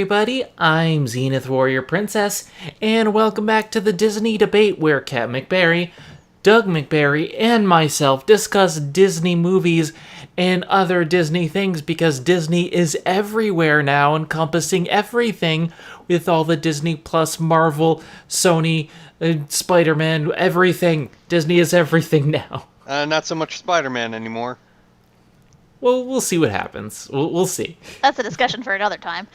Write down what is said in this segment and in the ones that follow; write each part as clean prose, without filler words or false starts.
everybody, I'm Zenith Warrior Princess, and welcome back to the Disney Debate where Kat Macberrie, Doug Macberrie, and myself discuss Disney movies and other Disney things because Disney is everywhere now, encompassing everything with all the Disney Plus, Marvel, Sony, Spider-Man, everything. Disney is everything now. Not so much Spider-Man anymore. Well, we'll see what happens. We'll see. That's a discussion for another time.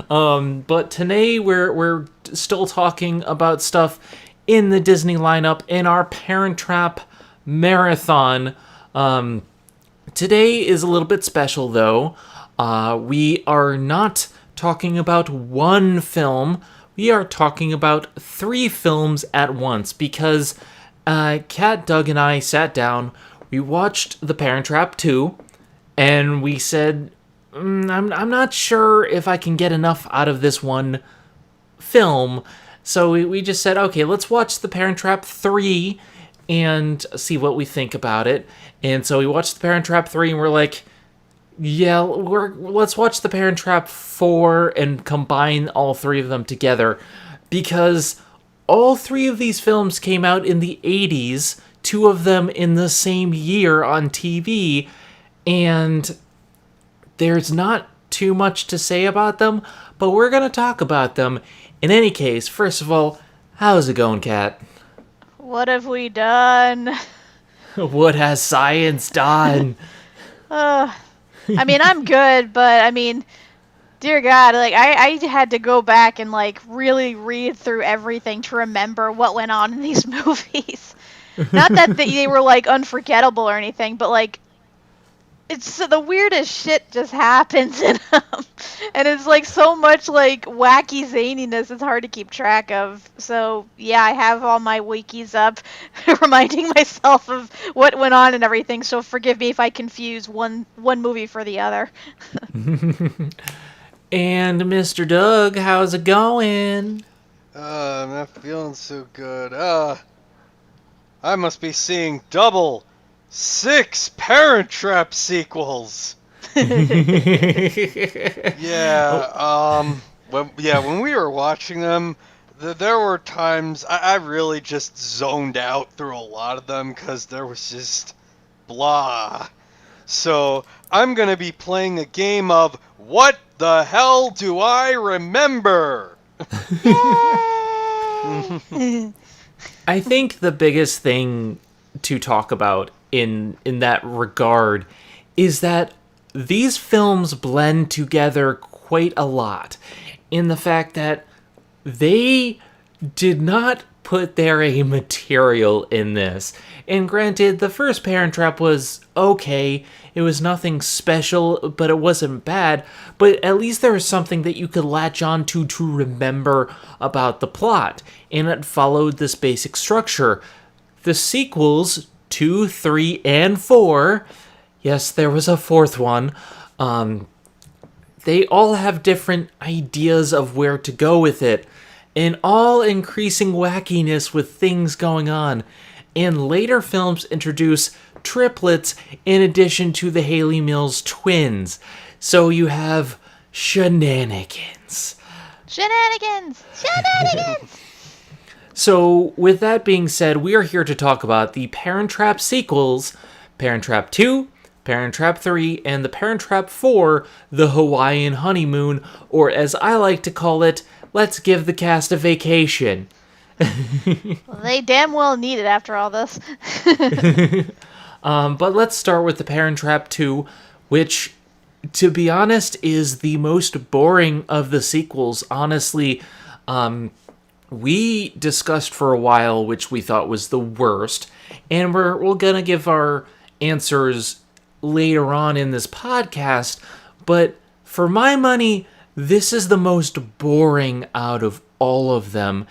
But today we're still talking about stuff in the Disney lineup in our Parent Trap marathon. Today is a little bit special, though. We are not talking about one film. We are talking about 3 films at once because Kat, Doug, and I sat down. We watched The Parent Trap 2, and we said, I'm not sure if I can get enough out of this one film. So we just said, okay, let's watch The Parent Trap 3 and see what we think about it. And so we watched The Parent Trap 3, and we're like, yeah, let's watch The Parent Trap 4 and combine all 3 of them together. Because all 3 of these films came out in the 80s, 2 of them in the same year on TV, and there's not too much to say about them, but we're going to talk about them. In any case, first of all, how's it going, Kat? What have we done? What has science done? I mean, I'm good, but I mean, dear God, like I had to go back and like really read through everything to remember what went on in these movies. Not that they were like unforgettable or anything, but like it's the weirdest shit just happens in them, and it's like so much like wacky zaniness. It's hard to keep track of. So yeah, I have all my wikis up, reminding myself of what went on and everything. So forgive me if I confuse one movie for the other. And Mr. Doug, how's it going? I'm not feeling so good. I must be seeing double 6 Parent Trap sequels. When we were watching them, there were times I really just zoned out through a lot of them because there was just blah. So I'm going to be playing a game of what the hell do I remember? I think the biggest thing to talk about in that regard is that these films blend together quite a lot in the fact that they did not put their A material in this. And granted, the first Parent Trap was okay. It was nothing special, but it wasn't bad. But at least there was something that you could latch on to remember about the plot. And it followed this basic structure. The sequels, 2, 3, and 4, yes, there was a 4th one, they all have different ideas of where to go with it. And all increasing wackiness with things going on. And later films introduce triplets in addition to the Haley Mills twins. So you have shenanigans. Shenanigans! So with that being said, we are here to talk about the Parent Trap sequels, Parent Trap 2, Parent Trap 3, and the Parent Trap 4, The Hawaiian Honeymoon, or as I like to call it, let's give the cast a vacation. Well, they damn well need it after all this. But let's start with the Parent Trap 2, which, to be honest, is the most boring of the sequels. Honestly, we discussed for a while which we thought was the worst, and we're gonna give our answers later on in this podcast, but for my money, this is the most boring out of all of them,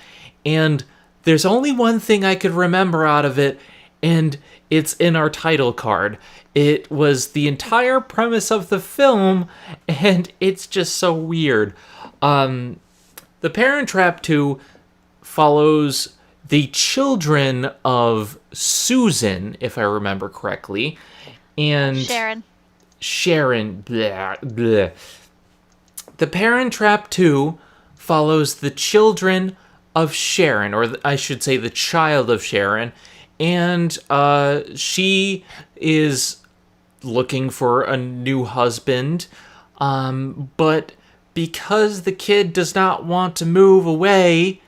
and there's only one thing I could remember out of it, and it's in our title card. It was the entire premise of the film, and it's just so weird. The Parent Trap 2 follows the children of Susan, if I remember correctly, and Sharon. Blah, blah. The Parent Trap 2 follows the children of Sharon, or I should say the child of Sharon, and she is looking for a new husband, but because the kid does not want to move away,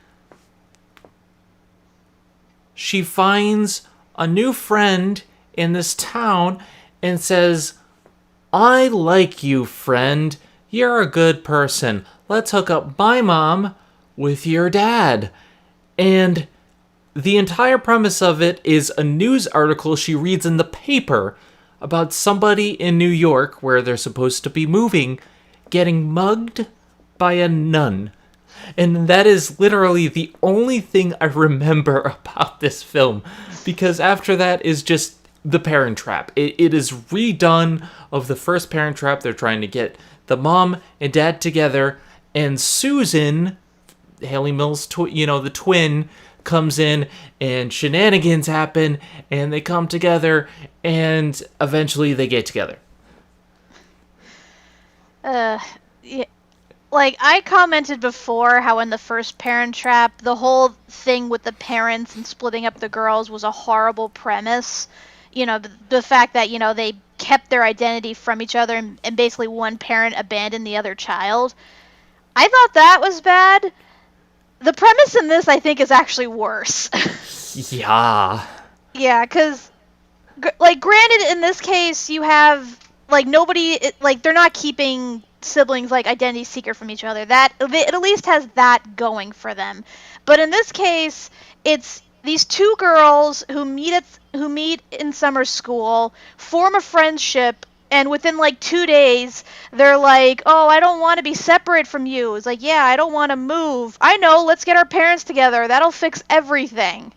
she finds a new friend in this town and says, "I like you, friend. You're a good person. Let's hook up my mom with your dad." And the entire premise of it is a news article she reads in the paper about somebody in New York, where they're supposed to be moving, getting mugged by a nun. And that is literally the only thing I remember about this film, because after that is just the Parent Trap. It is redone of the first Parent Trap. They're trying to get the mom and dad together, and Susan, Haley Mills, the twin, comes in, and shenanigans happen, and they come together, and eventually they get together. Yeah, like I commented before how in the first Parent Trap, the whole thing with the parents and splitting up the girls was a horrible premise. The fact that, they kept their identity from each other and basically one parent abandoned the other child. I thought that was bad. The premise in this, I think, is actually worse. Yeah. Yeah, because, granted, in this case, you have, nobody, they're not keeping siblings, identity secret from each other. It at least has that going for them. But in this case, it's these two girls who meet in summer school, form a friendship, and within 2 days, they're like, "Oh, I don't want to be separate from you." It's like, "Yeah, I don't want to move. I know, let's get our parents together. That'll fix everything."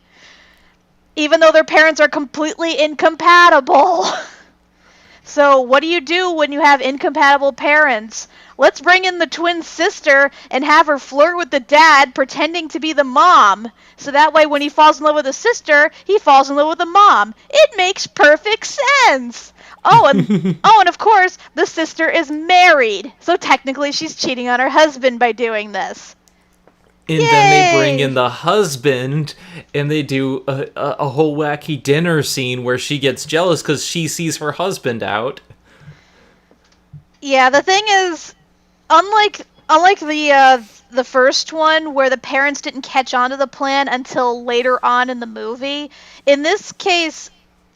Even though their parents are completely incompatible. So what do you do when you have incompatible parents? Let's bring in the twin sister and have her flirt with the dad pretending to be the mom. So that way when he falls in love with the sister, he falls in love with the mom. It makes perfect sense. And of course, the sister is married. So technically she's cheating on her husband by doing this. And Yay! then they bring in the husband, and they do a whole wacky dinner scene where she gets jealous because she sees her husband out. Yeah, the thing is, unlike the first one where the parents didn't catch on to the plan until later on in the movie, in this case,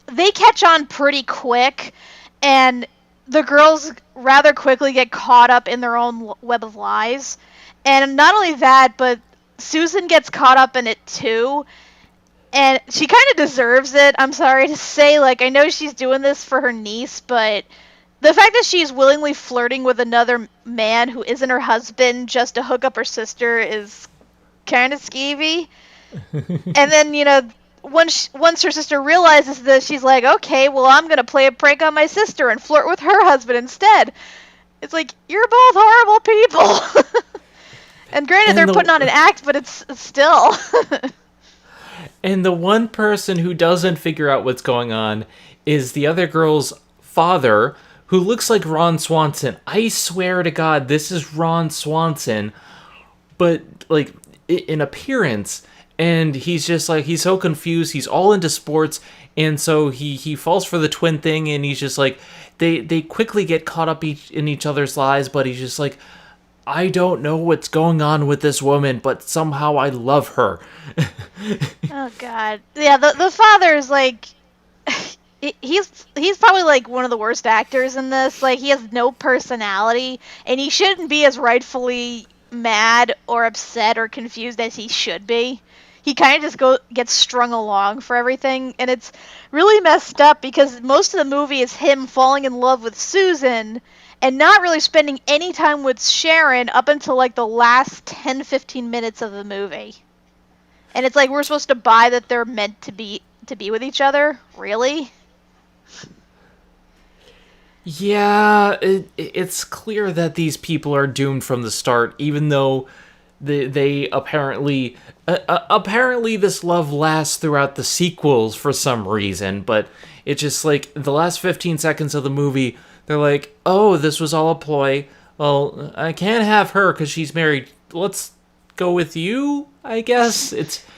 they catch on pretty quick, and the girls rather quickly get caught up in their own web of lies. And not only that, but Susan gets caught up in it too. And she kind of deserves it, I'm sorry to say. I know she's doing this for her niece, but the fact that she's willingly flirting with another man who isn't her husband just to hook up her sister is kind of skeevy. And then, once her sister realizes this, she's like, "Okay, well, I'm going to play a prank on my sister and flirt with her husband instead." It's like, you're both horrible people. And granted, they're putting on an act, but it's still. And the one person who doesn't figure out what's going on is the other girl's father, who looks like Ron Swanson. I swear to God, this is Ron Swanson, but in appearance. And he's just he's so confused. He's all into sports, and so he falls for the twin thing. And he's just they quickly get caught up in each other's lives. But he's just I don't know what's going on with this woman, but somehow I love her. Oh God, yeah. The father's he's probably one of the worst actors in this. He has no personality, and he shouldn't be as rightfully mad or upset or confused as he should be. He kind of just gets strung along for everything, and it's really messed up because most of the movie is him falling in love with Susan and not really spending any time with Sharon up until the last 10-15 minutes of the movie. And it's we're supposed to buy that they're meant to be with each other? Really? Yeah, it's clear that these people are doomed from the start, even though they apparently this love lasts throughout the sequels for some reason, but it's just the last 15 seconds of the movie, they're oh, this was all a ploy. well, I can't have her because she's married. Let's go with you, I guess.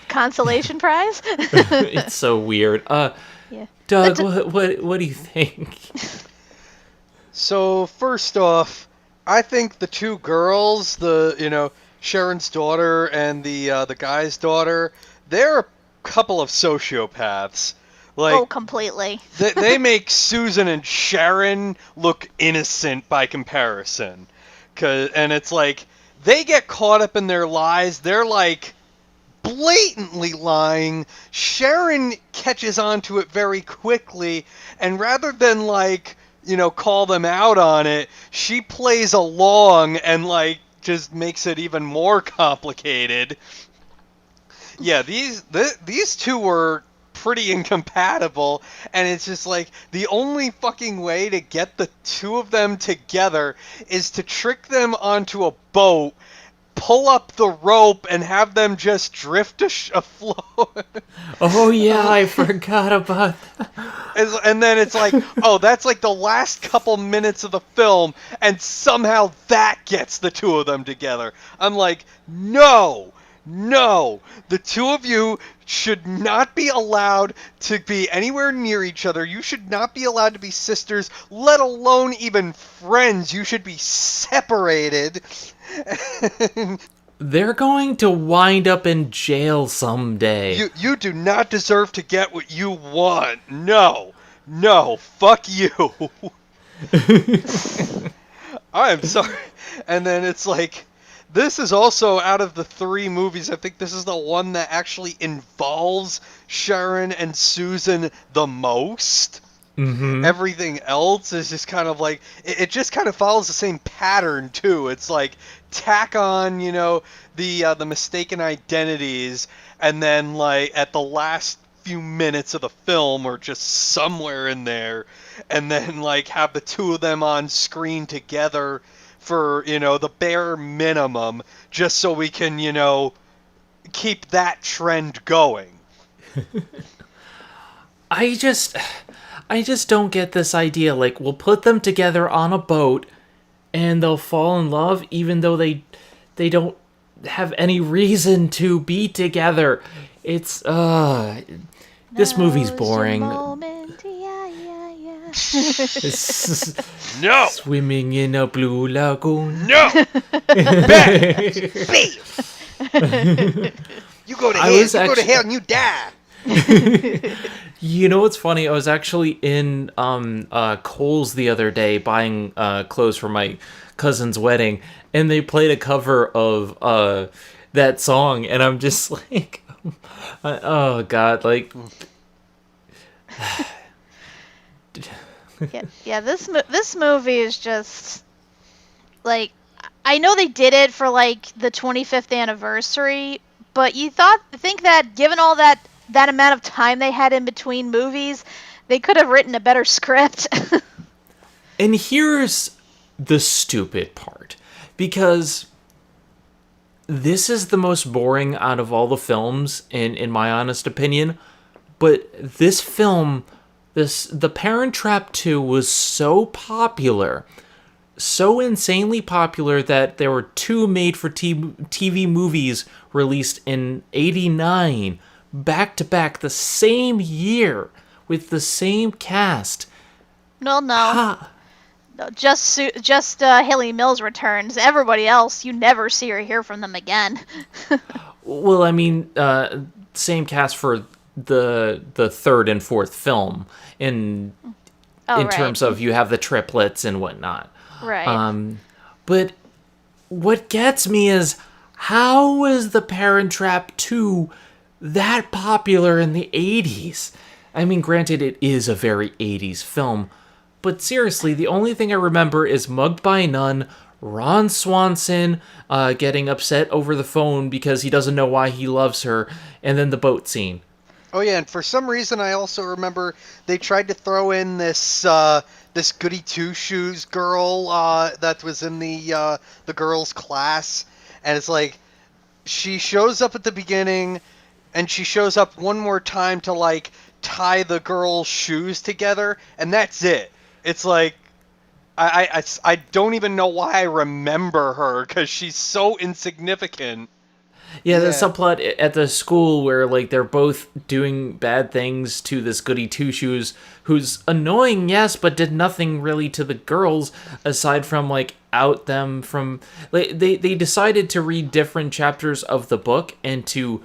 Consolation prize? It's so weird. Yeah. Doug, what do you think? So first off, I think the two girls, Sharon's daughter and the guy's daughter, they're a couple of sociopaths. Like, Oh, completely. they make Susan and Sharon look innocent by comparison. And it's like, they get caught up in their lies. They're like blatantly lying. Sharon catches on to it very quickly, and rather than call them out on it, she plays along and just makes it even more complicated. Yeah, these two were pretty incompatible, and it's just like the only fucking way to get the two of them together is to trick them onto a boat, pull up the rope, and have them just drift afloat. Oh yeah, I forgot about that. And then it's like, oh, that's like the last couple minutes of the film, and somehow that gets the two of them together. I'm like, no, the two of you should not be allowed to be anywhere near each other. You should not be allowed to be sisters, let alone even friends. You should be separated. They're going to wind up in jail someday. You do not deserve to get what you want. No, fuck you. I'm sorry. And then it's like, this is also, out of the three movies, I think this is the one that actually involves Sharon and Susan the most. Mm-hmm. Everything else is just kind of like, it just kind of follows the same pattern too. It's like, tack on, the mistaken identities, and then at the last few minutes of the film, or just somewhere in there, and then have the two of them on screen together for, the bare minimum, just so we can, keep that trend going. I just don't get this idea. Like, we'll put them together on a boat and they'll fall in love even though they don't have any reason to be together. It's this movie's boring. No! Swimming in a blue lagoon. No! Back! You go to hell and you die! You know what's funny? I was actually in Kohl's the other day buying clothes for my cousin's wedding, and they played a cover of that song, and I'm just like, oh god, like. Yeah. This movie is just like, I know they did it for the 25th anniversary, but think that given all that amount of time they had in between movies, they could have written a better script. And here's the stupid part, because this is the most boring out of all the films, in my honest opinion, but this film, The Parent Trap 2, was so popular, so insanely popular, that there were two made-for-TV movies released in '89, back-to-back, the same year, with the same cast. No. No, just Haley Mills returns. Everybody else, you never see or hear from them again. Well, I mean, same cast for the third and fourth film in terms of, you have the triplets and whatnot. Right. But what gets me is, how is The Parent Trap 2 that popular in the 80s? I mean, granted, it is a very 80s film, but seriously, the only thing I remember is Mugged by a Nun, Ron Swanson getting upset over the phone because he doesn't know why he loves her, and then the boat scene. Oh yeah, and for some reason I also remember they tried to throw in this goody two-shoes girl that was in the girls' class, and it's like, she shows up at the beginning, and she shows up one more time to tie the girls' shoes together, and that's it. It's like, I don't even know why I remember her, because she's so insignificant. Yeah, the Yeah. subplot at the school where like they're both doing bad things to this goody two shoes, who's annoying, yes, but did nothing really to the girls aside from like out them from. Like, they decided to read different chapters of the book and to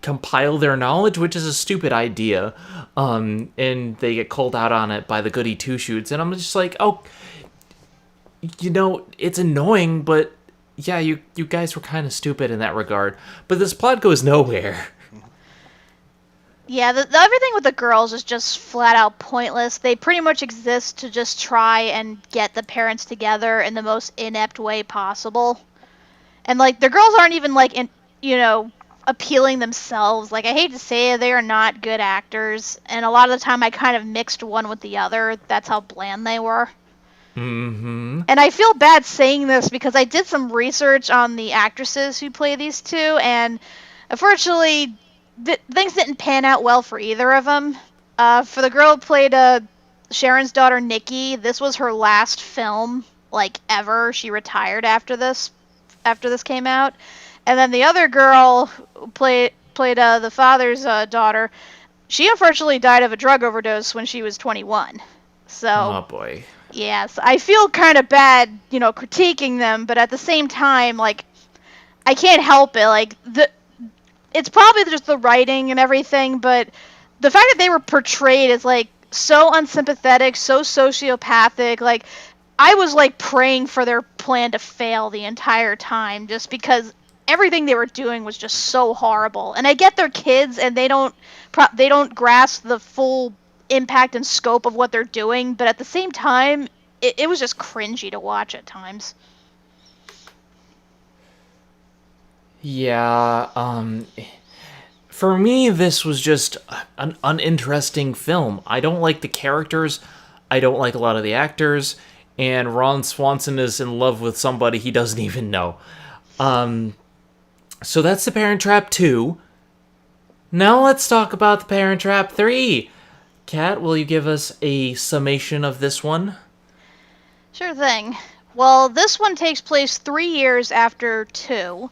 compile their knowledge, which is a stupid idea. And they get called out on it by the goody two shoes, and I'm just like, oh, it's annoying, but yeah, you guys were kind of stupid in that regard. But this plot goes nowhere. Yeah, the everything with the girls is just flat out pointless. They pretty much exist to just try and get the parents together in the most inept way possible. And like the girls aren't even like appealing themselves. Like I hate to say it, they are not good actors, and a lot of the time I kind of mixed one with the other. That's how bland they were. Mm-hmm. And I feel bad saying this because I did some research on the actresses who play these two, and unfortunately, things didn't pan out well for either of them. For the girl who played Sharon's daughter, Nikki, this was her last film, like, ever. She retired after this came out. And then the other girl who played the father's daughter, she unfortunately died of a drug overdose when she was 21. So... Oh, boy. Yes, I feel kind of bad, critiquing them, but at the same time, like, I can't help it. Like, it's probably just the writing and everything, but the fact that they were portrayed as, like, so unsympathetic, so sociopathic, like, I was, like, praying for their plan to fail the entire time, just because everything they were doing was just so horrible. And I get they're kids, and they don't grasp the full impact and scope of what they're doing, but at the same time, it was just cringy to watch at times. Yeah, for me, this was just an uninteresting film. I don't like the characters, I don't like a lot of the actors, and Ron Swanson is in love with somebody he doesn't even know. So that's The Parent Trap 2. Now let's talk about The Parent Trap 3. Kat, will you give us a summation of this one? Sure thing. Well, this one takes place 3 years after 2,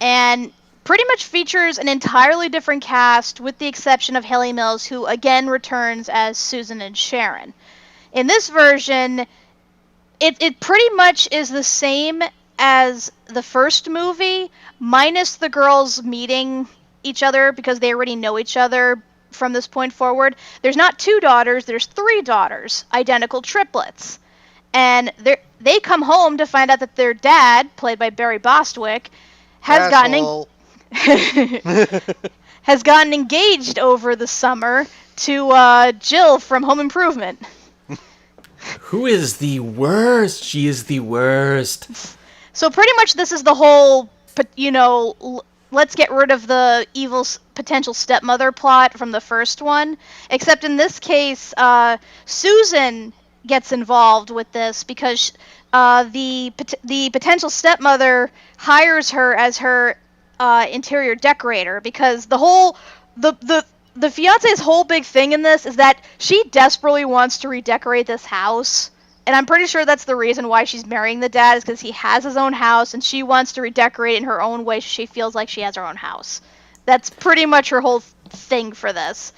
and pretty much features an entirely different cast, with the exception of Haley Mills, who again returns as Susan and Sharon. In this version, it pretty much is the same as the first movie, minus the girls meeting each other because they already know each other from this point forward. There's not 2 daughters, there's 3 daughters, identical triplets. And they come home to find out that their dad, played by Barry Bostwick, has gotten engaged over the summer to Jill from Home Improvement. Who is the worst? She is the worst. So pretty much this is the whole, let's get rid of the evil potential stepmother plot from the first one. Except in this case, Susan gets involved with this because the potential stepmother hires her as her interior decorator, because the fiance's whole big thing in this is that she desperately wants to redecorate this house. And I'm pretty sure that's the reason why she's marrying the dad, is because he has his own house and she wants to redecorate it in her own way so she feels like she has her own house. That's pretty much her whole thing for this.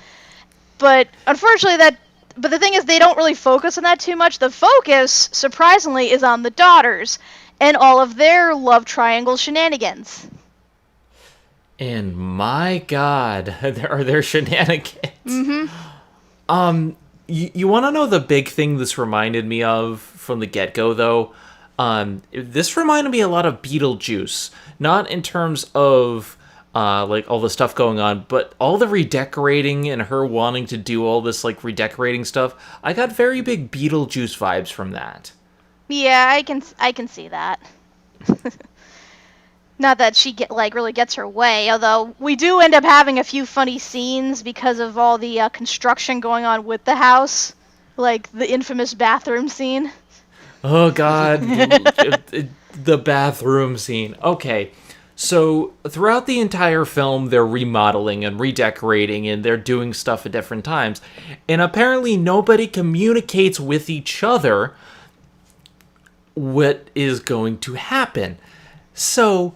But unfortunately but the thing is, they don't really focus on that too much. The focus, surprisingly, is on the daughters and all of their love triangle shenanigans. And my God, are there shenanigans? Mm-hmm. You want to know the big thing this reminded me of from the get-go, though? This reminded me a lot of Beetlejuice. Not in terms of, like, all the stuff going on, but all the redecorating and her wanting to do all this, like, redecorating stuff. I got very big Beetlejuice vibes from that. Yeah, I can see that. Not that she really gets her way, although we do end up having a few funny scenes because of all the construction going on with the house, like the infamous bathroom scene. Oh God, the bathroom scene. Okay, So throughout the entire film, they're remodeling and redecorating, and they're doing stuff at different times. And apparently nobody communicates with each other what is going to happen. So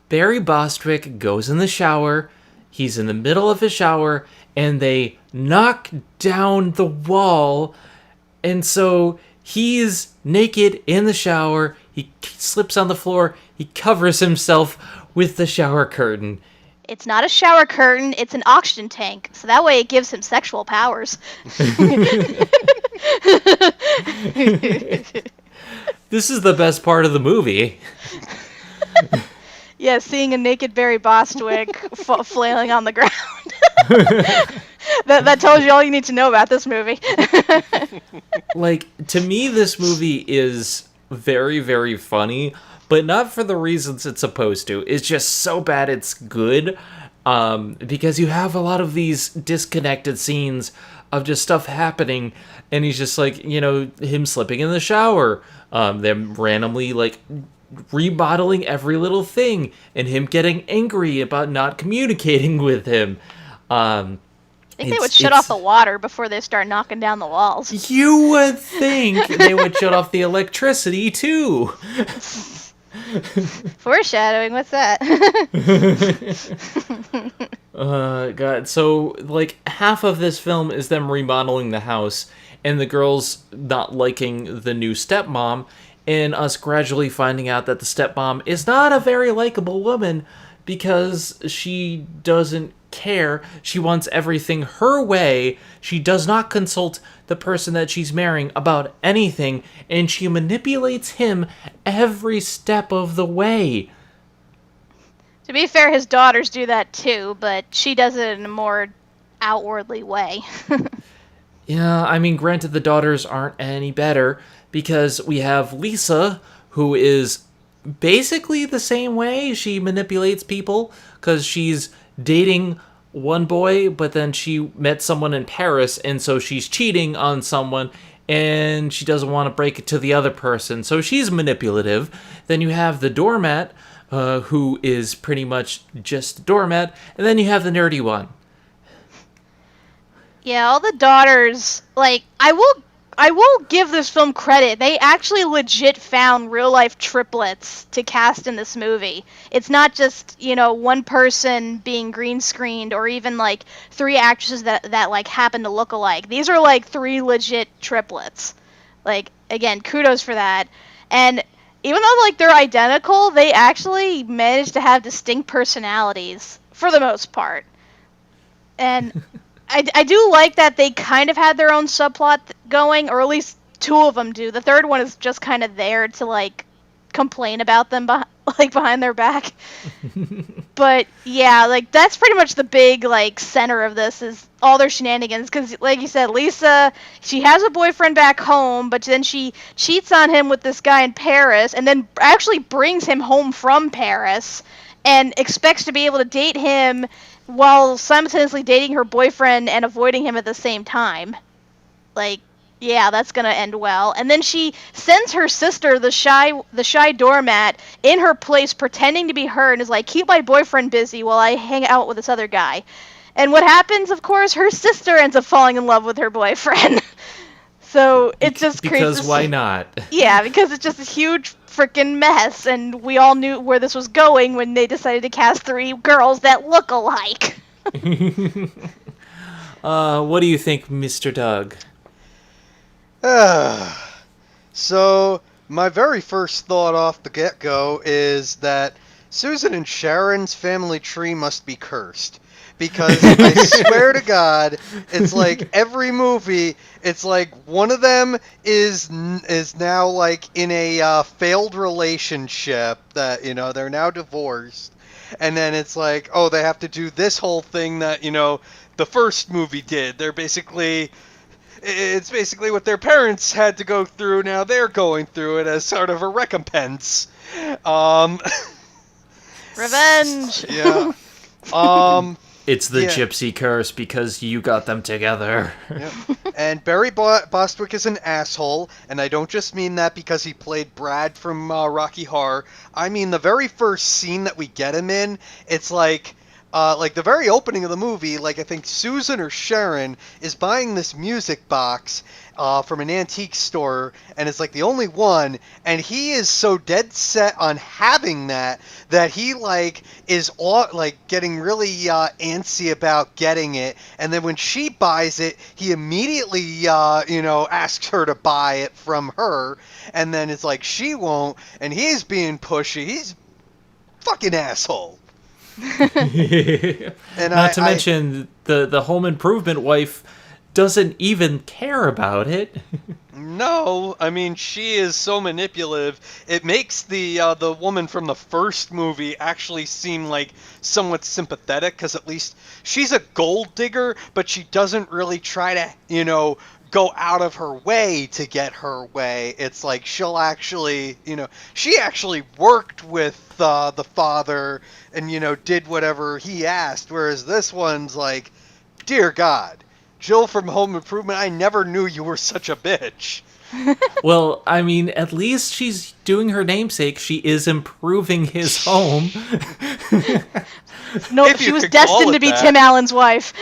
Barry Bostwick goes in the shower. He's in the middle of his shower, and they knock down the wall. And so he's naked in the shower. He slips on the floor. He covers himself with the shower curtain. It's not a shower curtain, it's an oxygen tank. So that way it gives him sexual powers. This is the best part of the movie. Yeah, seeing a naked Barry Bostwick flailing on the ground. that tells you all you need to know about this movie. Like, to me, this movie is very, very funny, but not for the reasons it's supposed to. It's just so bad it's good, because you have a lot of these disconnected scenes of just stuff happening, and he's just like, him slipping in the shower, them randomly, like, remodeling every little thing, and him getting angry about not communicating with him. I think they would shut off the water before they start knocking down the walls. You would think they would shut off the electricity, too. Foreshadowing, what's that? God. So, like, half of this film is them remodeling the house, and the girls not liking the new stepmom, and us gradually finding out that the stepmom is not a very likable woman because she doesn't care. She wants everything her way. She does not consult the person that she's marrying about anything, and she manipulates him every step of the way. To be fair, his daughters do that too, but she does it in a more outwardly way. Yeah, I mean, granted, the daughters aren't any better, because we have Lisa, who is basically the same way. She manipulates people, because she's dating one boy, but then she met someone in Paris, and so she's cheating on someone, and she doesn't want to break it to the other person, so she's manipulative. Then you have the doormat, who is pretty much just a doormat, and then you have the nerdy one. Yeah, all the daughters, like, I will give this film credit. They actually legit found real-life triplets to cast in this movie. It's not just, one person being green screened or even, like, 3 actresses that like, happen to look alike. These are, like, 3 legit triplets. Like, again, kudos for that. And even though, like, they're identical, they actually managed to have distinct personalities, for the most part. And I do like that they kind of had their own subplot going, or at least 2 of them do. The third one is just kind of there to, like, complain about them behind their back. But, yeah, like, that's pretty much the big, like, center of this is all their shenanigans. Because, like you said, Lisa, she has a boyfriend back home, but then she cheats on him with this guy in Paris, and then actually brings him home from Paris, and expects to be able to date him while simultaneously dating her boyfriend and avoiding him at the same time. Like, yeah, that's gonna end well. And then she sends her sister, the shy doormat, in her place, pretending to be her, and is like, keep my boyfriend busy while I hang out with this other guy. And what happens, of course, her sister ends up falling in love with her boyfriend. So it just creates Because why not? Yeah, because it's just a huge freaking mess, and we all knew where this was going when they decided to cast 3 girls that look alike. What do you think, Mr. Doug? So, my very first thought off the get-go is that Susan and Sharon's family tree must be cursed. Because I swear to God, it's like every movie, it's like one of them is now like in a failed relationship that, they're now divorced. And then it's like, oh, they have to do this whole thing that, the first movie did. It's basically what their parents had to go through. Now they're going through it as sort of a recompense. Revenge! Yeah. It's the Yeah. gypsy curse because you got them together. Yep. And Barry Bostwick is an asshole, and I don't just mean that because he played Brad from Rocky Horror. I mean the very first scene that we get him in, it's like the very opening of the movie, like I think Susan or Sharon is buying this music box from an antique store, and it's like the only one, and he is so dead set on having that he like is like getting really antsy about getting it, and then when she buys it, he immediately asks her to buy it from her, and then it's like she won't, and he's being pushy. He's fucking asshole. And Not to mention the home improvement wife doesn't even care about it. No, I mean she is so manipulative. It makes the woman from the first movie actually seem like somewhat sympathetic, because at least she's a gold digger, but she doesn't really try to go out of her way to get her way. It's like she'll actually she actually worked with the father and did whatever he asked, whereas this one's like, dear God, Jill from Home Improvement, I never knew you were such a bitch. Well, I mean, at least she's doing her namesake. She is improving his home. No, If she you was could call destined it to be that. Tim Allen's wife.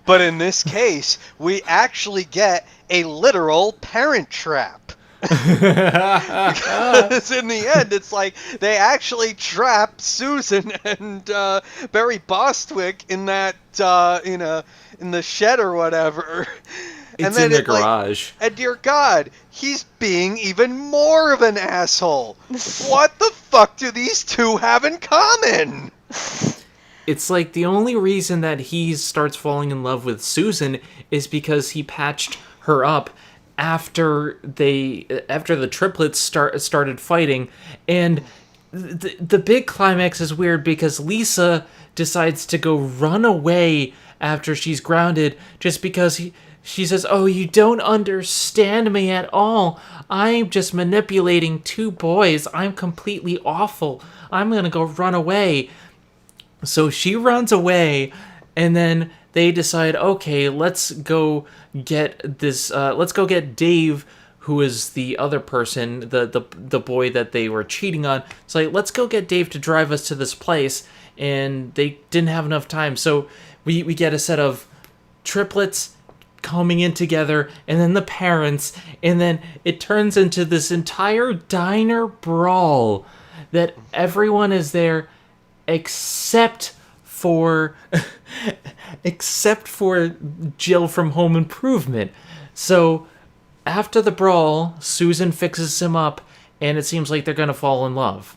But in this case, we actually get a literal parent trap. Because in the end, it's like they actually trap Susan and Barry Bostwick in that in the shed or whatever. It's in the garage. And dear God, he's being even more of an asshole. What the fuck do these two have in common? It's like the only reason that he starts falling in love with Susan is because he patched her up after the triplets started fighting, and the big climax is weird because Lisa decides to go run away after she's grounded just because she says, "Oh, you don't understand me at all. I'm just manipulating two boys. I'm completely awful. I'm gonna go run away." So she runs away, and then they decide, okay, let's go get this. Let's go get Dave, who is the other person, the boy that they were cheating on. It's like, let's go get Dave to drive us to this place, and they didn't have enough time, so we get a set of triplets coming in together, and then the parents, and then it turns into this entire diner brawl that everyone is there except for Jill from Home Improvement. So after the brawl, Susan fixes him up, and it seems like they're gonna fall in love.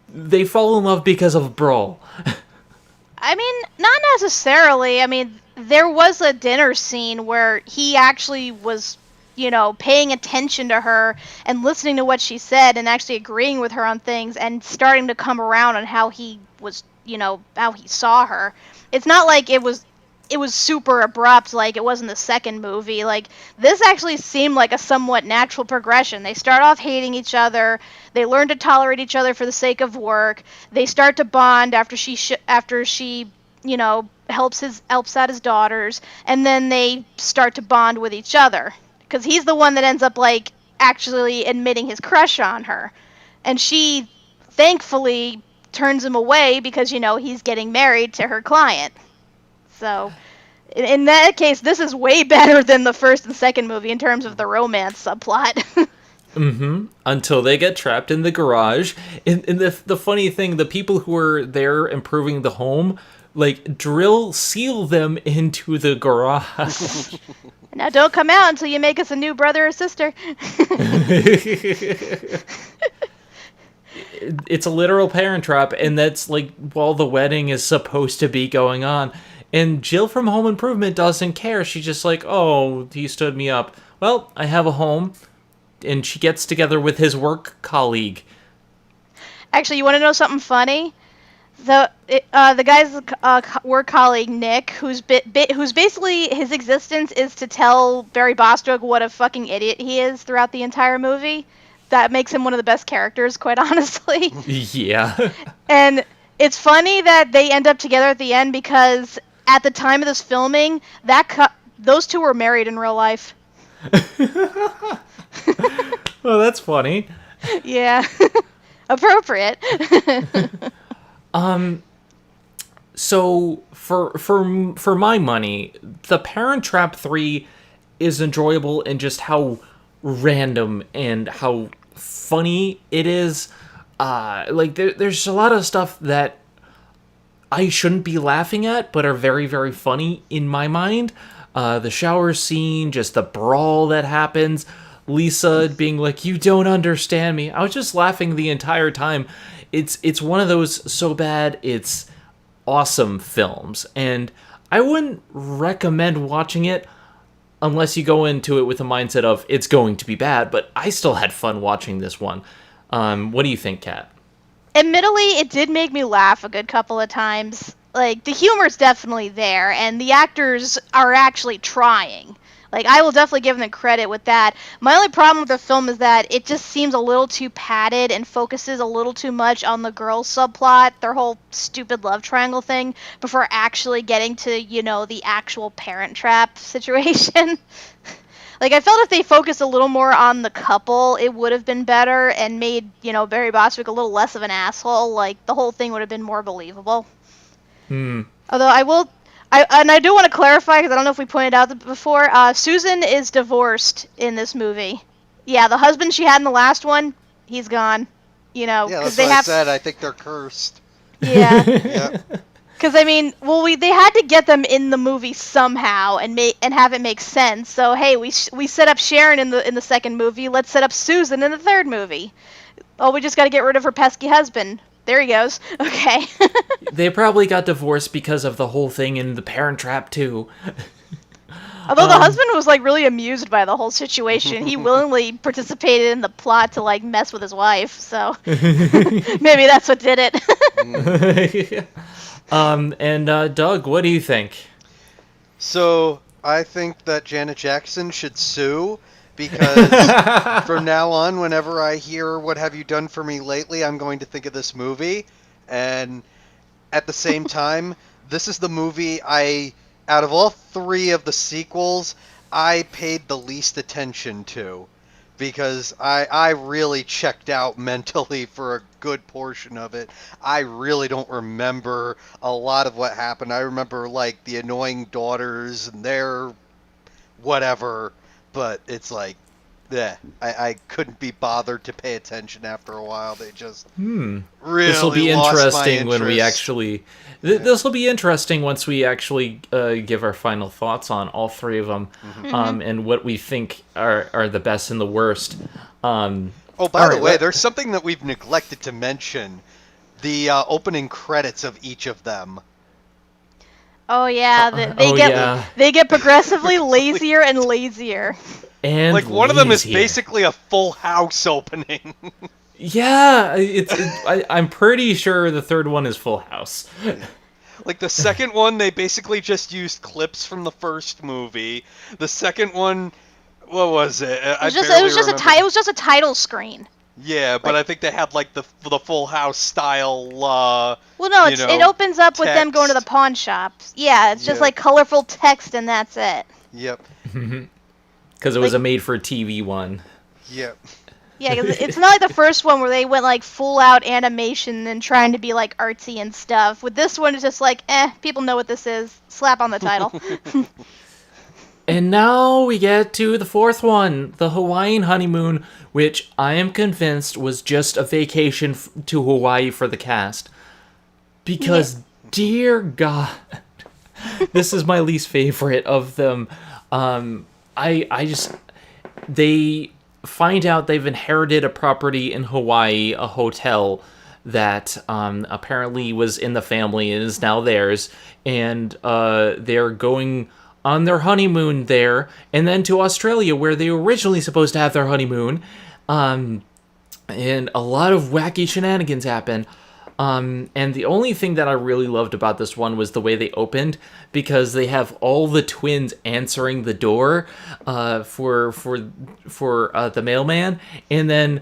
They fall in love because of brawl. I mean, not necessarily. I mean, there was a dinner scene where he actually was, paying attention to her and listening to what she said and actually agreeing with her on things and starting to come around on how he was, how he saw her. It's not like it was super abrupt like it was in the second movie. Like, this actually seemed like a somewhat natural progression. They start off hating each other. They learn to tolerate each other for the sake of work. They start to bond after she helps out his daughters, and then they start to bond with each other because he's the one that ends up like actually admitting his crush on her, and she thankfully turns him away because he's getting married to her client. So in that case, this is way better than the first and second movie in terms of the romance subplot. Until they get trapped in the garage. And the funny thing, the people who are there improving the home, like, drill seal them into the garage. Now don't come out until you make us a new brother or sister. It's a literal parent trap, and that's like while the wedding is supposed to be going on. And Jill from Home Improvement doesn't care. She's just like, oh, he stood me up. Well, I have a home. And she gets together with his work colleague. Actually, you want to know something funny? The guy's work colleague Nick, who's basically his existence is to tell Barry Bostwick what a fucking idiot he is throughout the entire movie. That makes him one of the best characters, quite honestly. Yeah. And It's funny that they end up together at the end because at the time of this filming, those two were married in real life. Well, that's funny. Yeah. Appropriate. So for my money, The Parent Trap 3 is enjoyable in just how random and how funny it is. There's a lot of stuff that I shouldn't be laughing at, but are very, very funny in my mind. The shower scene, just the brawl that happens, Lisa being like, "You don't understand me." I was just laughing the entire time. It's one of those so bad it's awesome films, and I wouldn't recommend watching it unless you go into it with the mindset of it's going to be bad, but I still had fun watching this one. What do you think, Kat? Admittedly, it did make me laugh a good couple of times. Like, the humor's definitely there, and the actors are actually trying. Like, I will definitely give them credit with that. My only problem with the film is that it just seems a little too padded and focuses a little too much on the girls' subplot, their whole stupid love triangle thing, before actually getting to, the actual parent trap situation. Like, I felt if they focused a little more on the couple, it would have been better and made, Barry Bostwick a little less of an asshole. Like, the whole thing would have been more believable. Although I do want to clarify, because I don't know if we pointed out before, Susan is divorced in this movie. Yeah, the husband she had in the last one, he's gone. Yeah, because that's what I said. I think they're cursed. Yeah. Yep. Because they had to get them in the movie somehow and have it make sense. So hey, we set up Sharon in the second movie. Let's set up Susan in the third movie. Oh, we just got to get rid of her pesky husband. There he goes. Okay. They probably got divorced because of the whole thing in The Parent Trap too. Although the husband was really amused by the whole situation, he willingly participated in the plot to mess with his wife. So maybe that's what did it. Doug, what do you think? So I think that Janet Jackson should sue, because from now on, whenever I hear "What have you done for me lately," I'm going to think of this movie. And at the same time, this is the movie out of all three of the sequels, I paid the least attention to, because I really checked out mentally for a good portion of it. I really don't remember a lot of what happened. I remember, the annoying daughters and their whatever, but it's I couldn't be bothered to pay attention after a while. They just really This will be lost my interesting when we interest. actually... This will be interesting once we actually give our final thoughts on all three of them, and what we think are the best and the worst. Oh, by the way, there's something that we've neglected to mention. The opening credits of each of them. Oh yeah, they get progressively lazier and lazier. And one of them is lazier. basically a Full House opening. Yeah, I'm pretty sure the third one is Full House. The second one, they basically just used clips from the first movie. The second one, what was it? It was just a title screen. Yeah, but I think they had the Full House style. Well, no, it opens up with them going to the text. pawn shop. Yeah, it's just colorful text and that's it. Yep. Because it was a made-for-TV one. Yep. Yeah, because it's not like the first one where they went full out animation and trying to be artsy and stuff. With this one, it's just people know what this is. Slap on the title. And now we get to the fourth one, the Hawaiian Honeymoon, which I am convinced was just a vacation to Hawaii for the cast. Because, dear God, this is my least favorite of them. They find out they've inherited a property in Hawaii, a hotel that apparently was in the family and is now theirs, and they're going on their honeymoon there, and then to Australia, where they were originally supposed to have their honeymoon, and a lot of wacky shenanigans happen. And the only thing that I really loved about this one was the way they opened, because they have all the twins answering the door for the mailman, and then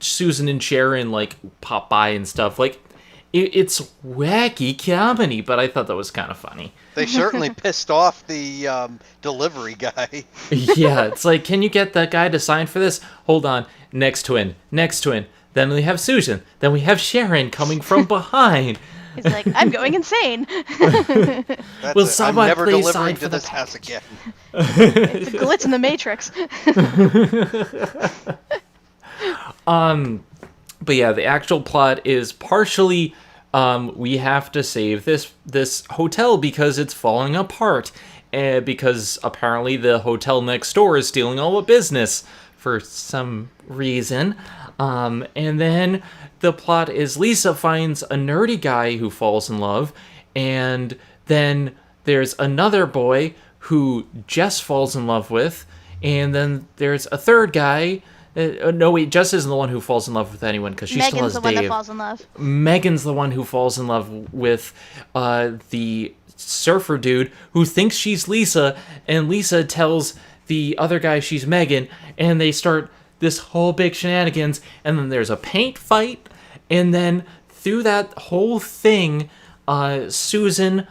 Susan and Sharon pop by and stuff. it's wacky comedy, but I thought that was kind of funny. They certainly pissed off the delivery guy. Yeah, it's like, can you get that guy to sign for this? Hold on. Next twin. Then we have Susan. Then we have Sharon coming from behind. He's like, I'm going insane. That's Will it. I'm someone never please delivering sign to for the this house again. It's a glitch in the Matrix. But yeah, the actual plot is partially we have to save this hotel because it's falling apart. Because apparently the hotel next door is stealing all the business for some reason. And then the plot is Lisa finds a nerdy guy who falls in love. And then there's another boy who Jess falls in love with. And then there's a third guy. No, wait, Jess isn't the one who falls in love with anyone because she still has Megan's the one that Dave. falls in love. Megan's the one who falls in love with the surfer dude who thinks she's Lisa, and Lisa tells the other guy she's Megan, and they start this whole big shenanigans, and then there's a paint fight, and then through that whole thing, Susan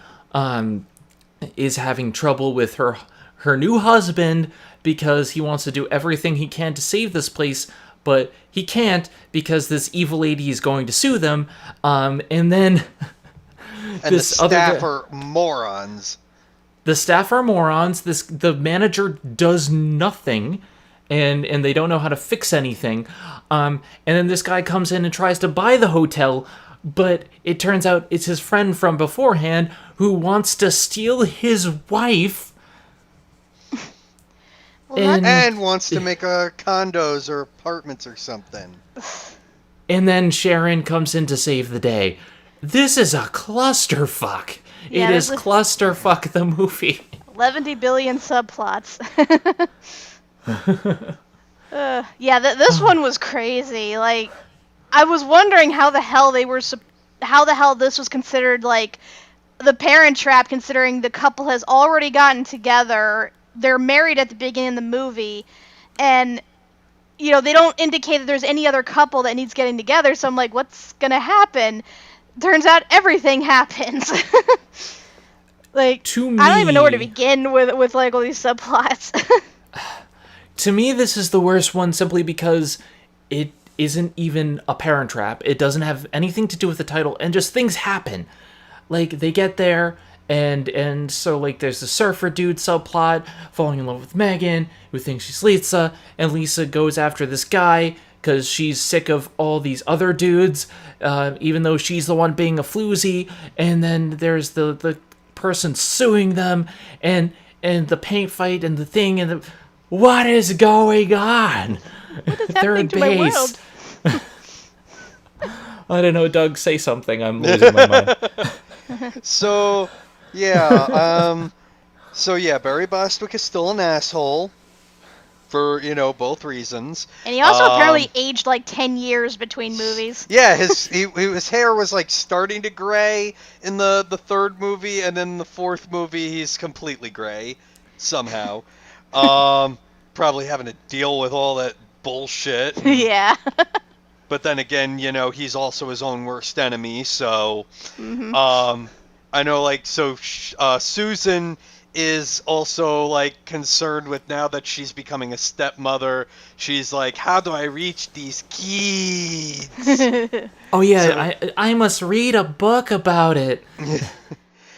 is having trouble with her new husband because he wants to do everything he can to save this place, but he can't because this evil lady is going to sue them, and then And the staff are morons. The staff are morons. The manager does nothing, and they don't know how to fix anything. And then this guy comes in and tries to buy the hotel, but it turns out it's his friend from beforehand who wants to steal his wife. And wants to make condos or apartments or something. And then Sharon comes in to save the day. This is a clusterfuck. Yeah, it is clusterfuck the movie. 11 billion subplots. This one was crazy. Like, I was wondering how the hell this was considered like the Parent Trap, considering the couple has already gotten together. They're married at the beginning of the movie, and they don't indicate that there's any other couple that needs getting together. So I'm like, what's gonna happen? Turns out everything happens. Like, to me, I don't even know where to begin with like all these subplots. To me, this is the worst one simply because it isn't even a Parent Trap. It doesn't have anything to do with the title, and just things happen. Like, they get there, and so, like, there's the surfer dude subplot, falling in love with Megan, who thinks she's Lisa, and Lisa goes after this guy because she's sick of all these other dudes, even though she's the one being a floozy, and then there's the person suing them, and the paint fight, and the thing, and the... What is going on? What is happening to my world? I don't know, Doug, say something. I'm losing my mind. So, Barry Bostwick is still an asshole for, both reasons. And he also apparently aged like 10 years between movies. Yeah, his hair was like starting to gray in the third movie, and then the fourth movie he's completely gray somehow. Probably having to deal with all that bullshit. Yeah. But then again, he's also his own worst enemy, so... Mm-hmm. I know, like, so Susan is also, like, concerned with now that she's becoming a stepmother. She's like, how do I reach these kids? Oh, yeah, so, I must read a book about it.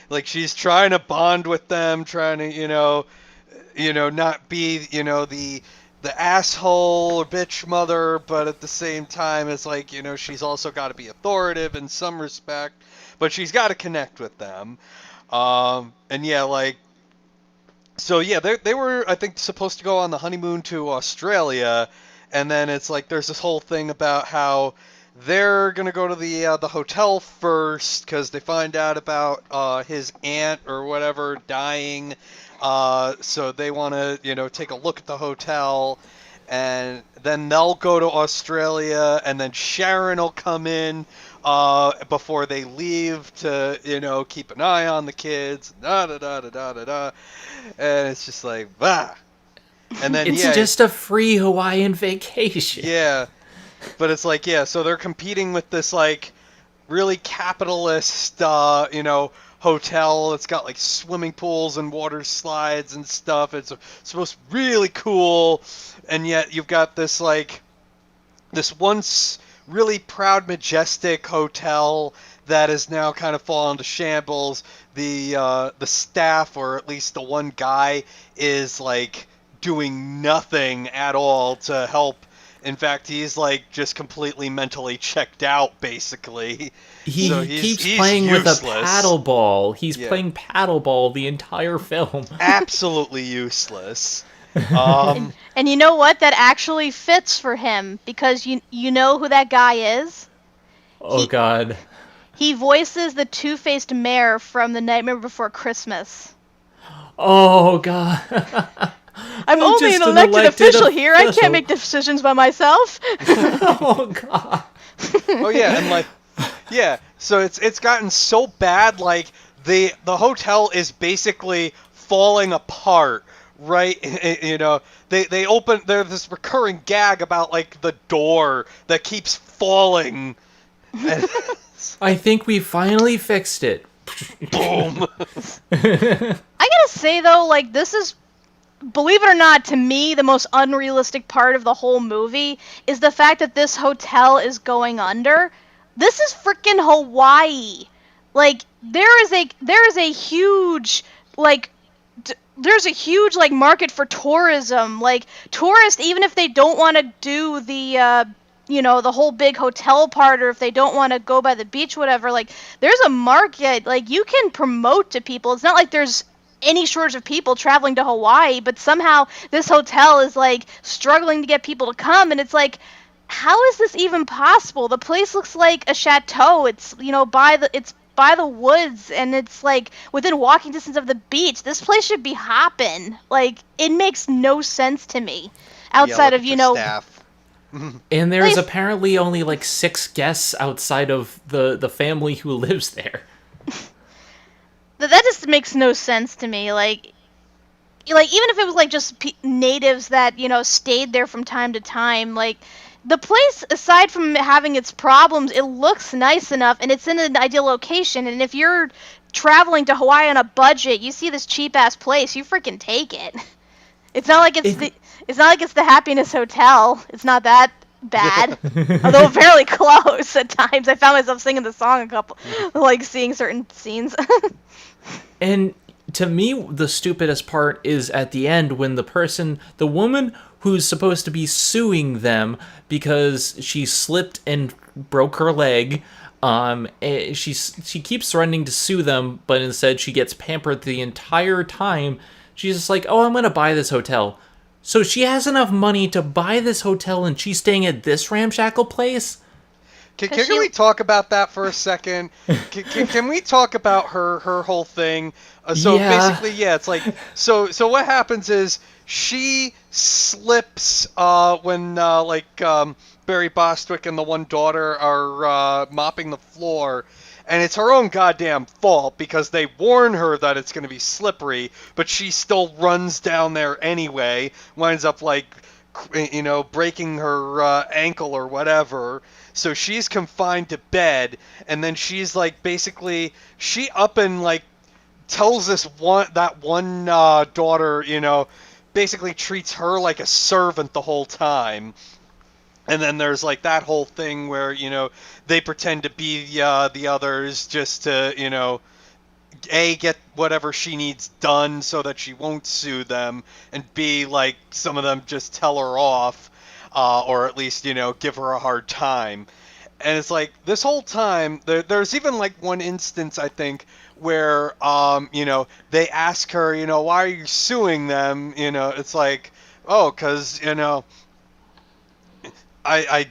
Like, she's trying to bond with them, trying to, not be, the asshole or bitch mother, but at the same time, it's like, she's also got to be authoritative in some respect, but she's got to connect with them. And yeah, like, so yeah, they were, I think, supposed to go on the honeymoon to Australia, and then it's like, there's this whole thing about how they're gonna go to the hotel first, because they find out about his aunt or whatever dying. So they want to, take a look at the hotel, and then they'll go to Australia, and then Sharon will come in before they leave to, keep an eye on the kids, and it's just like, bah. And then it's just a free Hawaiian vacation. Yeah, but it's like, yeah, so they're competing with this, like, really capitalist, hotel. It's got like swimming pools and water slides and stuff. It's supposed to be really cool, and yet you've got this once really proud, majestic hotel that is now kind of fallen to shambles. The staff, or at least the one guy, is like doing nothing at all to help. In fact, he's like just completely mentally checked out, basically. He So keeps he's playing with a useless. paddle ball. He's Yeah. playing paddle ball the entire film. Absolutely useless. And you know what? That actually fits for him, because you know who that guy is? Oh God. He voices the two-faced mayor from The Nightmare Before Christmas. Oh God. I'm only just an an elected elected official here. I official. can't make decisions by myself. Oh God. Oh yeah, and like, yeah. So it's gotten so bad, like the hotel is basically falling apart. Right, they open. There's this recurring gag about like the door that keeps falling. And I think we finally fixed it. boom. I gotta say though, like, this is, believe it or not, to me, the most unrealistic part of the whole movie is the fact that this hotel is going under. This is freaking Hawaii. Like, there is a huge, like, there's a huge, like, market for tourism. Like, tourists, even if they don't want to do the, the whole big hotel part, or if they don't want to go by the beach, whatever, like, there's a market. Like, you can promote to people. It's not like there's any shortage of people traveling to Hawaii, but somehow this hotel is, like, struggling to get people to come, and it's like, how is this even possible? The place looks like a chateau. It's, by the woods, and it's like within walking distance of the beach. This place should be hopping. Like, it makes no sense to me outside of Staff. And there's Please. apparently only like 6 guests outside of the family who lives there. that just makes no sense to me. Like even if it was like just natives that stayed there from time to time, like, the place, aside from having its problems, it looks nice enough, and it's in an ideal location. And if you're traveling to Hawaii on a budget, you see this cheap ass place, you freaking take it. It's not like it's the Happiness Hotel. It's not that bad, although fairly close at times. I found myself singing the song seeing certain scenes. And to me, the stupidest part is at the end when the woman who's supposed to be suing them because she slipped and broke her leg, she keeps threatening to sue them, but instead she gets pampered the entire time. She's just like, oh, I'm gonna buy this hotel. So she has enough money to buy this hotel, and she's staying at this ramshackle place? Can we talk about that for a second? Can we talk about her whole thing? Yeah. Basically, yeah, it's like, so what happens is she slips when Barry Bostwick and the one daughter are mopping the floor, and it's her own goddamn fault because they warn her that it's going to be slippery, but she still runs down there anyway, winds up like, breaking her ankle or whatever. So she's confined to bed, and then she's like, basically, she up and like tells that one daughter, basically treats her like a servant the whole time. And then there's like that whole thing where, they pretend to be the others just to, A, get whatever she needs done so that she won't sue them, and B, like, some of them just tell her off, or at least, give her a hard time. And it's like, this whole time, there's even like one instance, I think, where, they ask her, why are you suing them? It's like, oh, because, I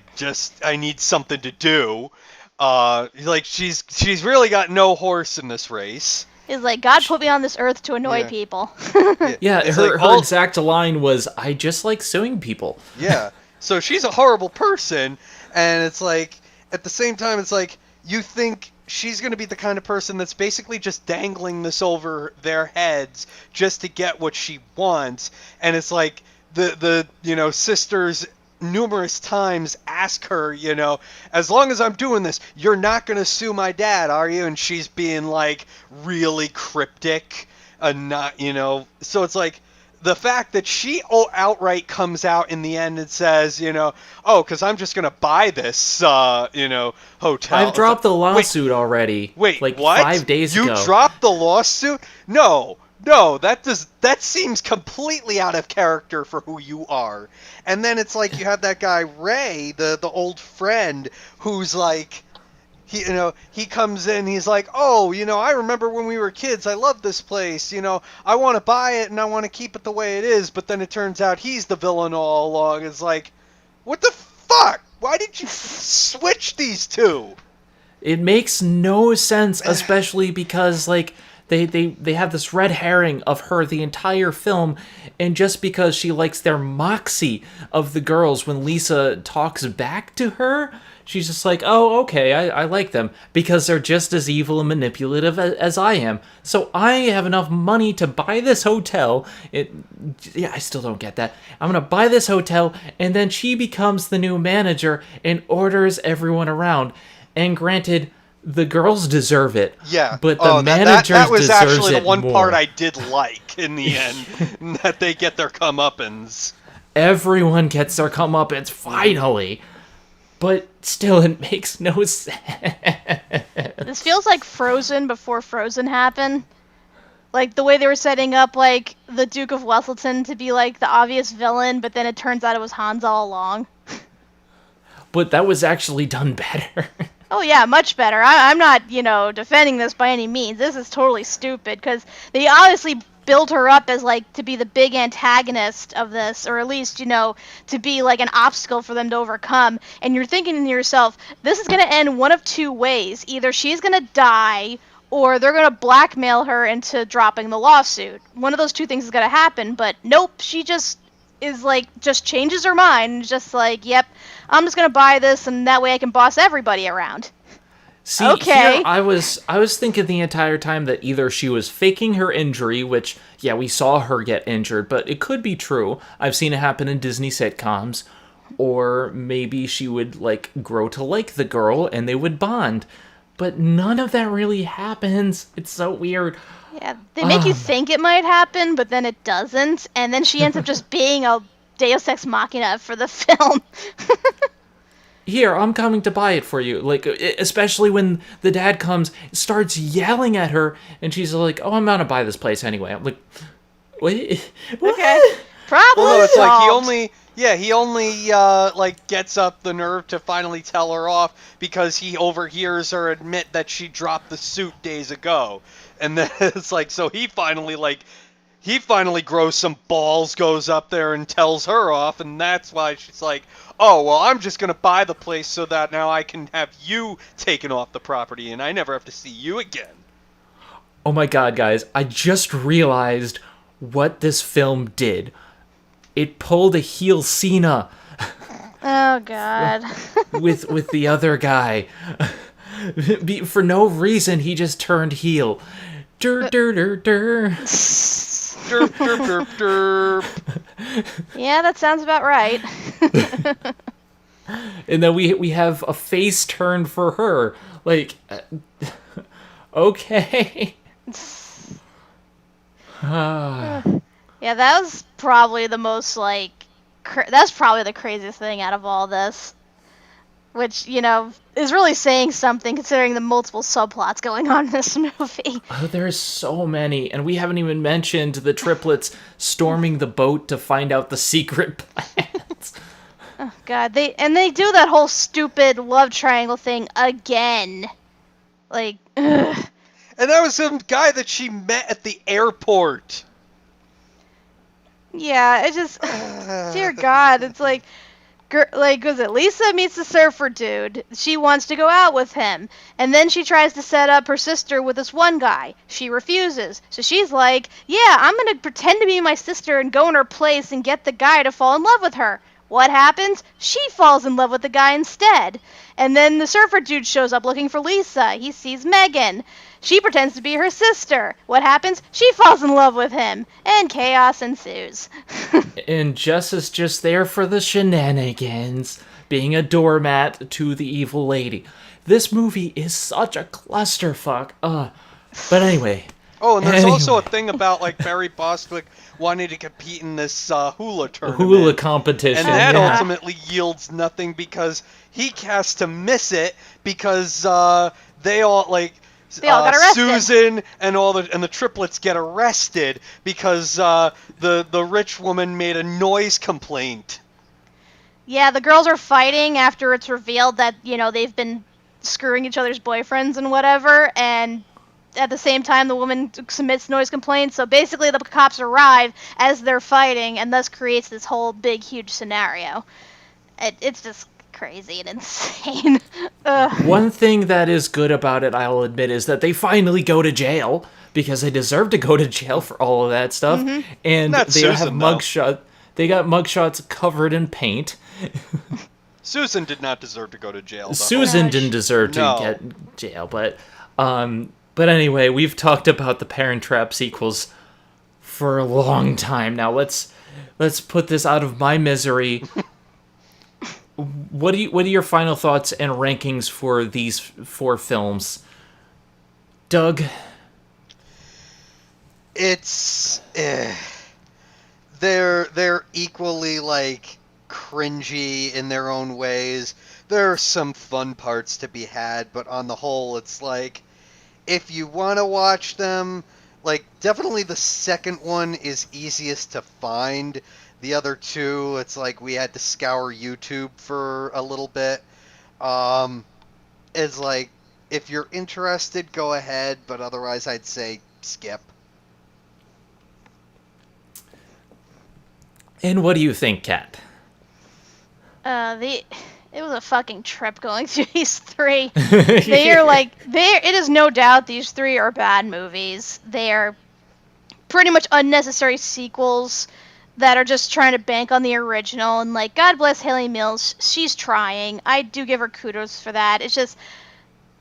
need something to do. Like, she's really got no horse in this race. It's like, God put me on this earth to annoy people. Yeah, It's her like exact line was, I just like suing people. Yeah. So she's a horrible person, and it's like, at the same time, it's like, you think she's going to be the kind of person that's basically just dangling this over their heads just to get what she wants, and it's like, the sisters numerous times ask her, as long as I'm doing this, you're not going to sue my dad, are you? And she's being like really cryptic and not, so it's like the fact that she outright comes out in the end and says, because I'm just going to buy this, hotel. I've dropped the lawsuit already. Wait, like what? 5 days ago. You dropped the lawsuit? No, that seems completely out of character for who you are. And then it's like you have that guy Ray, the old friend, who's like, he comes in, he's like, oh, I remember when we were kids, I love this place, I want to buy it and I want to keep it the way it is, but then it turns out he's the villain all along. It's like, what the fuck? Why did you switch these two? It makes no sense, especially because, like, they have this red herring of her the entire film, and just because she likes their moxie of the girls when Lisa talks back to her, she's just like, oh, okay, I like them, because they're just as evil and manipulative as I am. So I have enough money to buy this hotel. I still don't get that. I'm going to buy this hotel, and then she becomes the new manager and orders everyone around. And granted, the girls deserve it. Yeah. But the managers that was deserves actually it the one more. part I did like in the end, that they get their comeuppance. Everyone gets their comeuppance, finally. But still, it makes no sense. This feels like Frozen before Frozen happened. Like, the way they were setting up, like, the Duke of Wesselton to be, like, the obvious villain, but then it turns out it was Hans all along. But that was actually done better. Oh yeah, much better. I'm not, defending this by any means. This is totally stupid, because they obviously built her up as, like, to be the big antagonist of this, or at least, to be, like, an obstacle for them to overcome. And you're thinking to yourself, this is going to end one of two ways. Either she's going to die, or they're going to blackmail her into dropping the lawsuit. One of those two things is going to happen, but nope, she just just changes her mind, just like, yep, I'm just gonna buy this, and that way I can boss everybody around. See, okay. Here I was thinking the entire time that either she was faking her injury, which, yeah, we saw her get injured, but it could be true. I've seen it happen in Disney sitcoms. Or maybe she would, like, grow to like the girl, and they would bond. But none of that really happens. It's so weird. Yeah, they make you think it might happen, but then it doesn't, and then she ends up just being a Deus Ex Machina for the film. Here, I'm coming to buy it for you. Like, especially when the dad comes, starts yelling at her, and she's like, oh, I'm gonna buy this place anyway. I'm like, wait, what? Okay, probably. Well, no, it's like solved. he only gets up the nerve to finally tell her off because he overhears her admit that she dropped the suit days ago. And then it's like, so he finally grows some balls, goes up there and tells her off, and that's why she's like, oh, well, I'm just going to buy the place so that now I can have you taken off the property and I never have to see you again. Oh my god, guys, I just realized what this film did. It pulled a heel Cena. Oh, God. with the other guy. For no reason, he just turned heel. Dur, dur, dur, dur. Derp, derp, derp, derp. Yeah, that sounds about right. And then we have a face turn for her. Like, okay. Yeah, that was probably the most, like, that's probably the craziest thing out of all this. Which, is really saying something considering the multiple subplots going on in this movie. Oh, there's so many. And we haven't even mentioned the triplets storming the boat to find out the secret plans. Oh, God. They do that whole stupid love triangle thing again. Like, ugh. And that was some guy that she met at the airport. Yeah, it just... dear God, it's like... was it Lisa meets the surfer dude. She wants to go out with him. And then she tries to set up her sister with this one guy. She refuses. So she's like, yeah, I'm going to pretend to be my sister and go in her place and get the guy to fall in love with her. What happens? She falls in love with the guy instead. And then the surfer dude shows up looking for Lisa. He sees Megan. She pretends to be her sister. What happens? She falls in love with him, and chaos ensues. And Jess is just there for the shenanigans, being a doormat to the evil lady. This movie is such a clusterfuck. But anyway. Oh, and there's also a thing about, like, Barry Bostwick wanting to compete in this hula tournament. Hula competition. And that ultimately yields nothing because he has to miss it because they all got arrested. Susan and the triplets get arrested because the rich woman made a noise complaint. Yeah, the girls are fighting after it's revealed that, they've been screwing each other's boyfriends and whatever, and at the same time the woman submits noise complaints, so basically the cops arrive as they're fighting and thus creates this whole big huge scenario. It's just crazy and insane. One thing that is good about it, I'll admit, is that they finally go to jail because they deserve to go to jail for all of that stuff. Mm-hmm. And Not they Susan, have mugshot. They got mugshots covered in paint. Susan did not deserve to go to jail, though. Susan didn't deserve to get jail, but anyway, we've talked about the Parent Trap sequels for a long time now. Let's put this out of my misery. What are your final thoughts and rankings for these 4 films? Doug? It's they're equally like cringy in their own ways. There are some fun parts to be had, but on the whole it's like if you want to watch them, like definitely the second one is easiest to find. The other two, it's like we had to scour YouTube for a little bit. It's like, if you're interested, go ahead, but otherwise I'd say skip. And what do you think, Kat? It was a fucking trip going through these 3. It is no doubt these 3 are bad movies. They are pretty much unnecessary sequels that are just trying to bank on the original, and like, God bless Haley Mills, she's trying. I do give her kudos for that. It's just,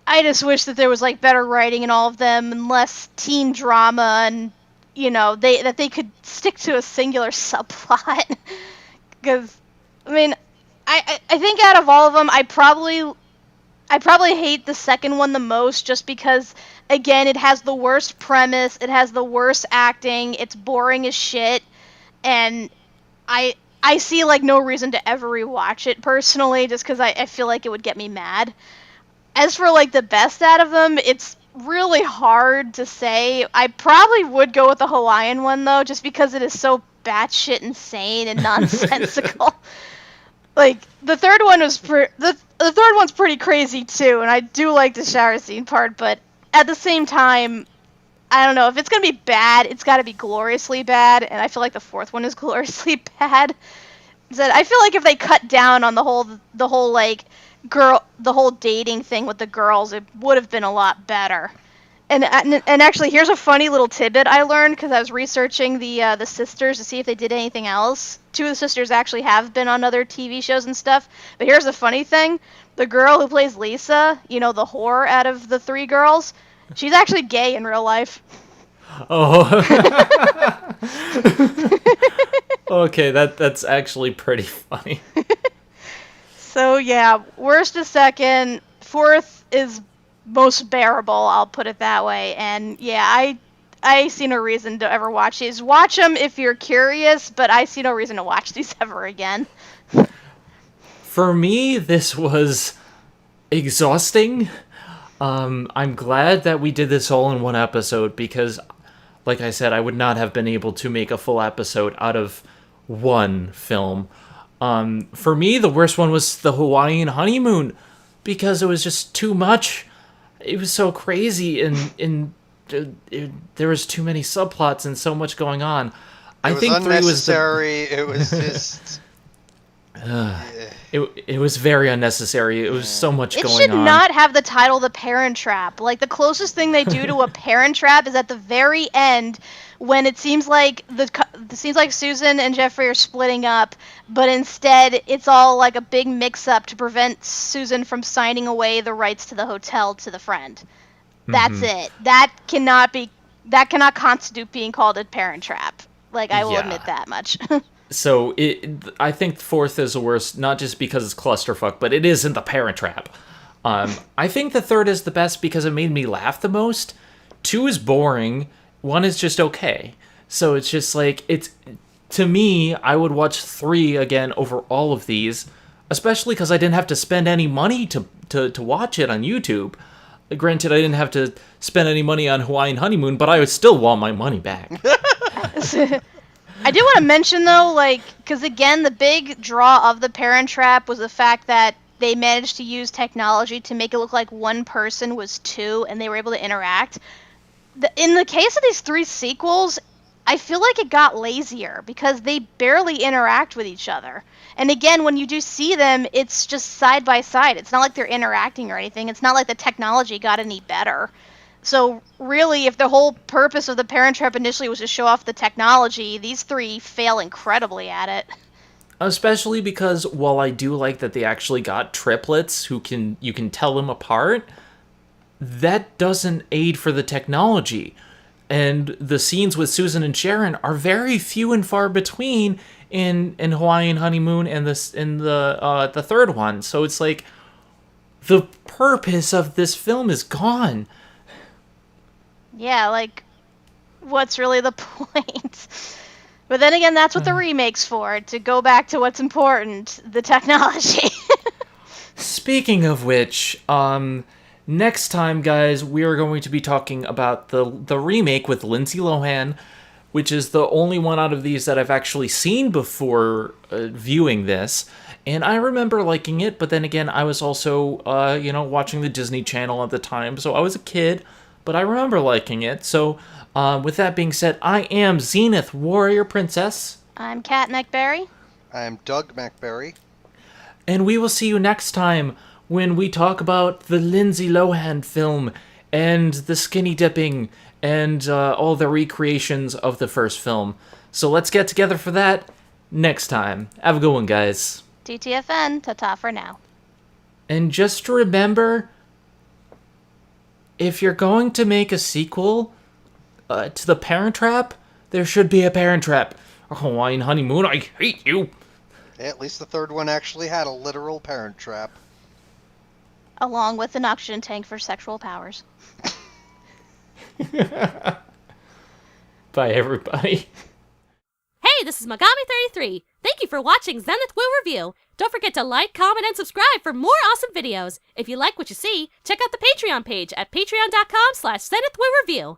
I just wish that there was like better writing in all of them and less teen drama, and that they could stick to a singular subplot. Because, I mean, I think out of all of them, I probably hate the second one the most, just because, again, it has the worst premise, it has the worst acting, it's boring as shit. And I see, like, no reason to ever rewatch it, personally, just because I feel like it would get me mad. As for, like, the best out of them, it's really hard to say. I probably would go with the Hawaiian one, though, just because it is so batshit insane and nonsensical. Like, the third one was the third one's pretty crazy, too, and I do like the shower scene part, but at the same time, I don't know, if it's gonna be bad, it's gotta be gloriously bad, and I feel like the 4th one is gloriously bad. I feel like if they cut down on the whole like the whole dating thing with the girls, it would have been a lot better. And actually, here's a funny little tidbit I learned because I was researching the sisters to see if they did anything else. 2 of the sisters actually have been on other TV shows and stuff. But here's the funny thing: the girl who plays Lisa, the whore out of the 3 girls. She's actually gay in real life. Oh. Okay, that's actually pretty funny. So yeah, worst is second, 4th is most bearable, I'll put it that way. And yeah, I see no reason to ever watch these. Watch them if you're curious, but I see no reason to watch these ever again. For me, this was exhausting. I'm glad that we did this all in one episode because, like I said, I would not have been able to make a full episode out of one film. For me, the worst one was the Hawaiian Honeymoon because it was just too much. It was so crazy and there was too many subplots and so much going on. I think 3 was unnecessary. It was just... It was very unnecessary. It was so much going on. It should not have the title The Parent Trap. Like, the closest thing they do to a Parent Trap is at the very end when it seems like Susan and Jeffrey are splitting up, but instead it's all like a big mix-up to prevent Susan from signing away the rights to the hotel to the friend. That's it. That cannot constitute being called a Parent Trap. Like, I will Yeah. admit that much. So I think fourth is the worst, not just because it's clusterfuck, but it isn't the Parent Trap. I think the third is the best because it made me laugh the most. 2 is boring. 1 is just okay. So it's just like, to me, I would watch 3 again over all of these, especially because I didn't have to spend any money to watch it on YouTube. Granted, I didn't have to spend any money on Hawaiian Honeymoon, but I would still want my money back. I do want to mention, though, like, because again, the big draw of the Parent Trap was the fact that they managed to use technology to make it look like one person was 2 and they were able to interact. In the case of these 3 sequels, I feel like it got lazier because they barely interact with each other. And again, when you do see them, it's just side by side. It's not like they're interacting or anything. It's not like the technology got any better. So really, if the whole purpose of the Parent Trap initially was to show off the technology, these 3 fail incredibly at it. Especially because while I do like that they actually got triplets who you can tell them apart, that doesn't aid for the technology. And the scenes with Susan and Sharon are very few and far between in Hawaiian Honeymoon and the third one. So it's like the purpose of this film is gone. Yeah, like, what's really the point? But then again, that's what the remake's for, to go back to what's important, the technology. Speaking of which, next time, guys, we are going to be talking about the remake with Lindsay Lohan, which is the only one out of these that I've actually seen before viewing this. And I remember liking it, but then again, I was also, watching the Disney Channel at the time, so I was a kid, but I remember liking it. So, with that being said, I am Zenith Warrior Princess. I'm Kat Macberrie. I'm Doug Macberrie. And we will see you next time when we talk about the Lindsay Lohan film and the skinny dipping and all the recreations of the first film. So let's get together for that next time. Have a good one, guys. TTFN, ta-ta for now. And just remember, if you're going to make a sequel to The Parent Trap, there should be a Parent Trap. Hawaiian Honeymoon, I hate you. Yeah, at least the third one actually had a literal Parent Trap. Along with an oxygen tank for sexual powers. Bye, everybody. Hey, this is Megami33. Thank you for watching Zenith Will Review. Don't forget to like, comment, and subscribe for more awesome videos. If you like what you see, check out the Patreon page at patreon.com/Zenith Will Review.